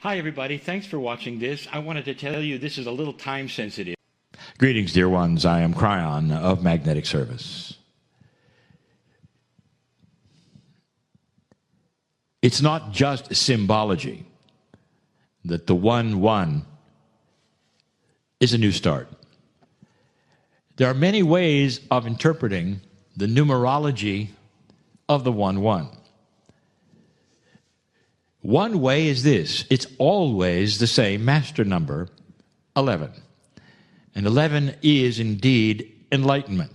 Hi, everybody. Thanks for watching this. I wanted to tell you this is a little time sensitive. Greetings, dear ones. I am Kryon of Magnetic Service. It's not just symbology that the 1-1 is a new start. There are many ways of interpreting the numerology of the 1-1. One way is this: it's always the same master number, 11. And 11 is indeed enlightenment.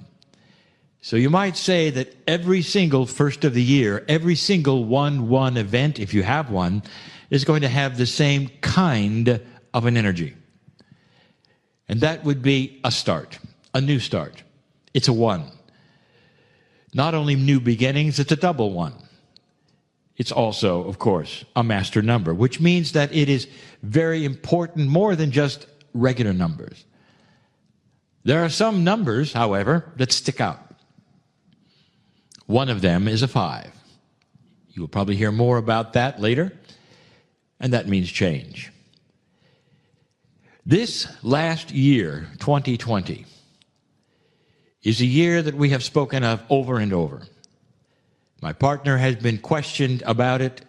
So you might say that every single first of the year, every single 1-1 event, if you have one, is going to have the same kind of an energy. And that would be a start, a new start. It's a 1. Not only new beginnings, it's a double 1. It's also, of course, a master number, which means that it is very important, more than just regular numbers. There are some numbers, however, that stick out. One of them is a 5. You will probably hear more about that later, and that means change. This last year, 2020, is a year that we have spoken of over and over. My partner has been questioned about it,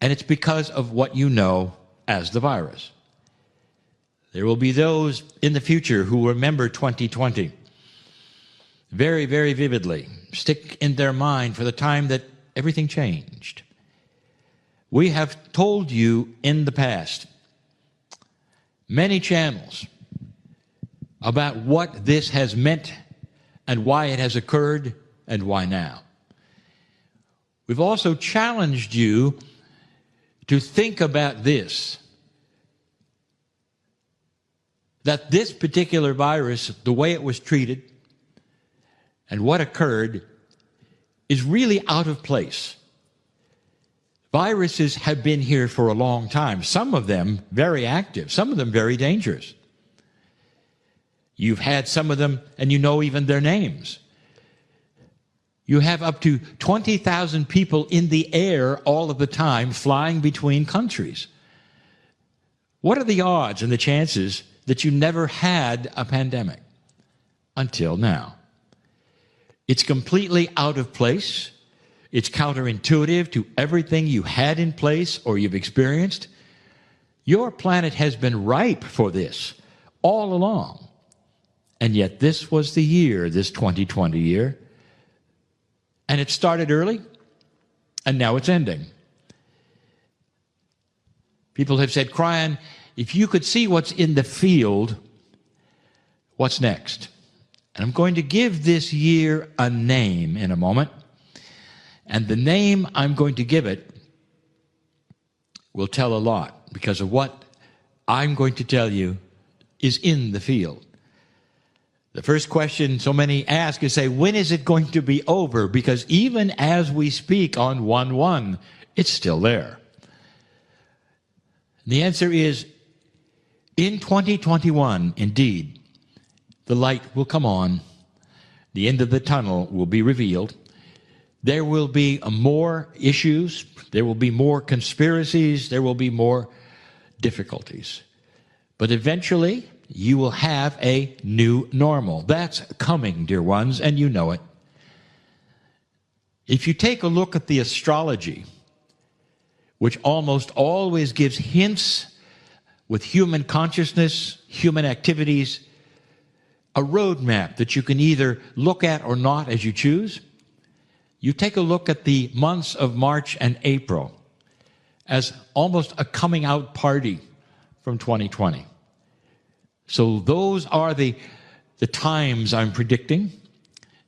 and it's because of what you know as the virus. There will be those in the future who remember 2020 very, very vividly, stick in their mind for the time that everything changed. We have told you in the past, many channels, about what this has meant and why it has occurred and why now. We've also challenged you to think about this, that this particular virus, the way it was treated and what occurred, is really out of place. Viruses have been here for a long time, some of them very active, some of them very dangerous. You've had some of them, and you know even their names. You have up to 20,000 people in the air all of the time flying between countries. What are the odds and the chances that you never had a pandemic until now? It's completely out of place. It's counterintuitive to everything you had in place or you've experienced. Your planet has been ripe for this all along. And yet this was the year, this 2020 year. And it started early, and now it's ending. People have said, Kryon, if you could see what's in the field, what's next? And I'm going to give this year a name in a moment. And the name I'm going to give it will tell a lot, because of what I'm going to tell you is in the field. The first question so many ask is, say, when is it going to be over? Because even as we speak on 1-1, it's still there. The answer is, in 2021, indeed, the light will come on. The end of the tunnel will be revealed. There will be more issues. There will be more conspiracies. There will be more difficulties. But eventually, you will have a new normal. That's coming, dear ones, and you know it. If you take a look at the astrology, which almost always gives hints with human consciousness, human activities, a roadmap that you can either look at or not as you choose, you take a look at the months of March and April as almost a coming out party from 2020. So those are the times I'm predicting.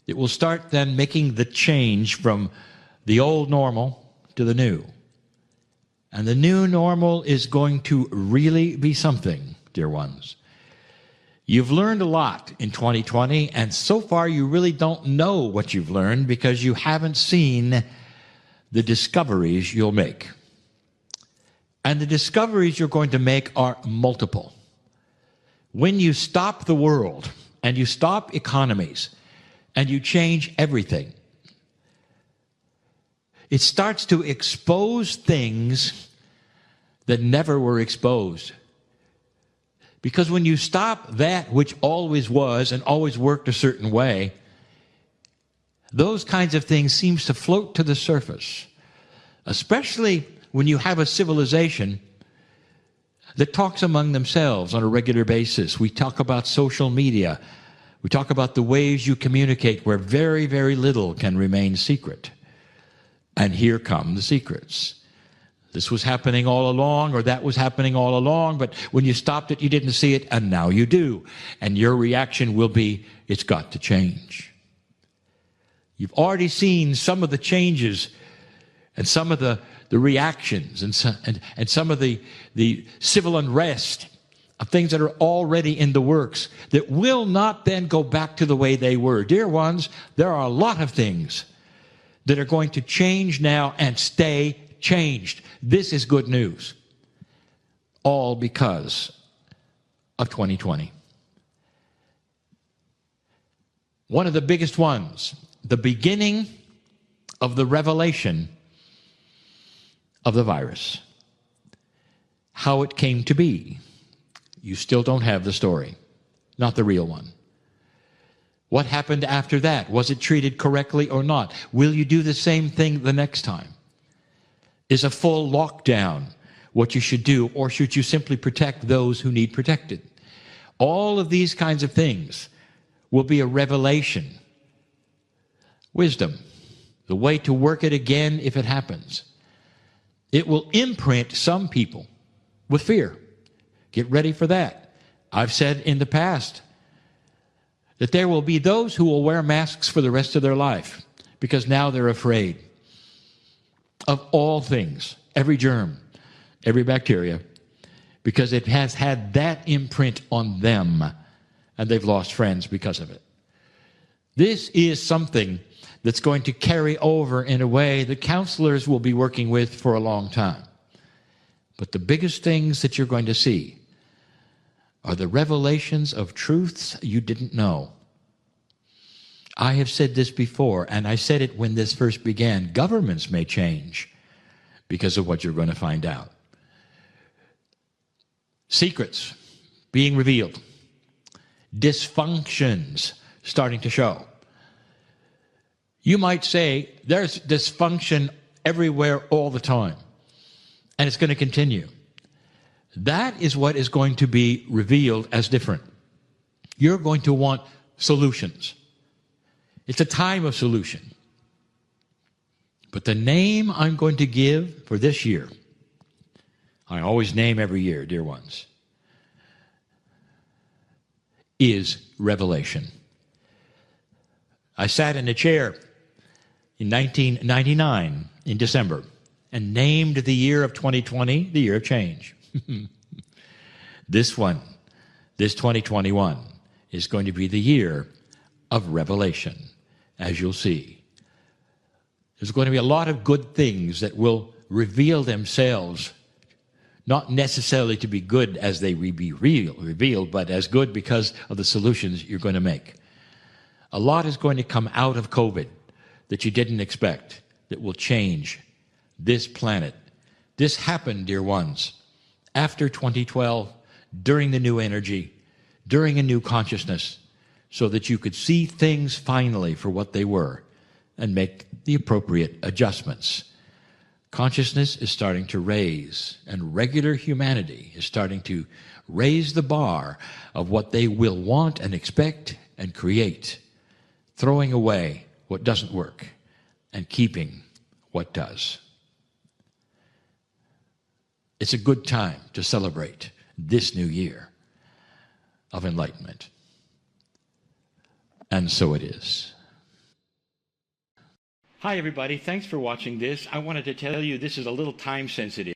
It will start then making the change from the old normal to the new. And the new normal is going to really be something, dear ones. You've learned a lot in 2020, and so far you really don't know what you've learned because you haven't seen the discoveries you'll make. And the discoveries you're going to make are multiple. When you stop the world and you stop economies and you change everything, it starts to expose things that never were exposed. Because when you stop that which always was and always worked a certain way, those kinds of things seems to float to the surface, especially when you have a civilization that talks among themselves on a regular basis. We talk about social media. We talk about the ways you communicate where very, very little can remain secret. And here come the secrets. This was happening all along, or that was happening all along, but when you stopped it, you didn't see it, and now you do. And your reaction will be, it's got to change. You've already seen some of the changes and some of the reactions and some of the civil unrest of things that are already in the works that will not then go back to the way they were. Dear ones, there are a lot of things that are going to change now and stay changed. This is good news. All because of 2020. One of the biggest ones, the beginning of the revelation of the virus. How it came to be. You still don't have the story, not the real one. What happened after that? Was it treated correctly or not? Will you do the same thing the next time? Is a full lockdown what you should do, or should you simply protect those who need protected? All of these kinds of things will be a revelation. Wisdom, the way to work it again if it happens. It will imprint some people with fear. Get ready for that. I've said in the past that there will be those who will wear masks for the rest of their life because now they're afraid of all things, every germ, every bacteria, because it has had that imprint on them, and they've lost friends because of it. This is something that's going to carry over in a way that counselors will be working with for a long time. But the biggest things that you're going to see are the revelations of truths you didn't know. I have said this before, and I said it when this first began. Governments may change because of what you're going to find out. Secrets being revealed. Dysfunctions starting to show. You might say there's dysfunction everywhere all the time, and it's going to continue. That is what is going to be revealed as different. You're going to want solutions. It's a time of solution. But the name I'm going to give for this year, I always name every year, dear ones, is revelation. I sat in a chair in 1999 in December and named the year of 2020 the year of change. This 2021, is going to be the year of revelation, as you'll see. There's going to be a lot of good things that will reveal themselves, not necessarily to be good as they be revealed, but as good because of the solutions you're going to make. A lot is going to come out of COVID that you didn't expect, that will change this planet. This happened, dear ones, after 2012, during the new energy, during a new consciousness, so that you could see things finally for what they were and make the appropriate adjustments. Consciousness is starting to raise, and regular humanity is starting to raise the bar of what they will want and expect and create, throwing away what doesn't work and keeping what does. It's a good time to celebrate this new year of enlightenment. And so it is. Hi, everybody. Thanks for watching this. I wanted to tell you this is a little time sensitive.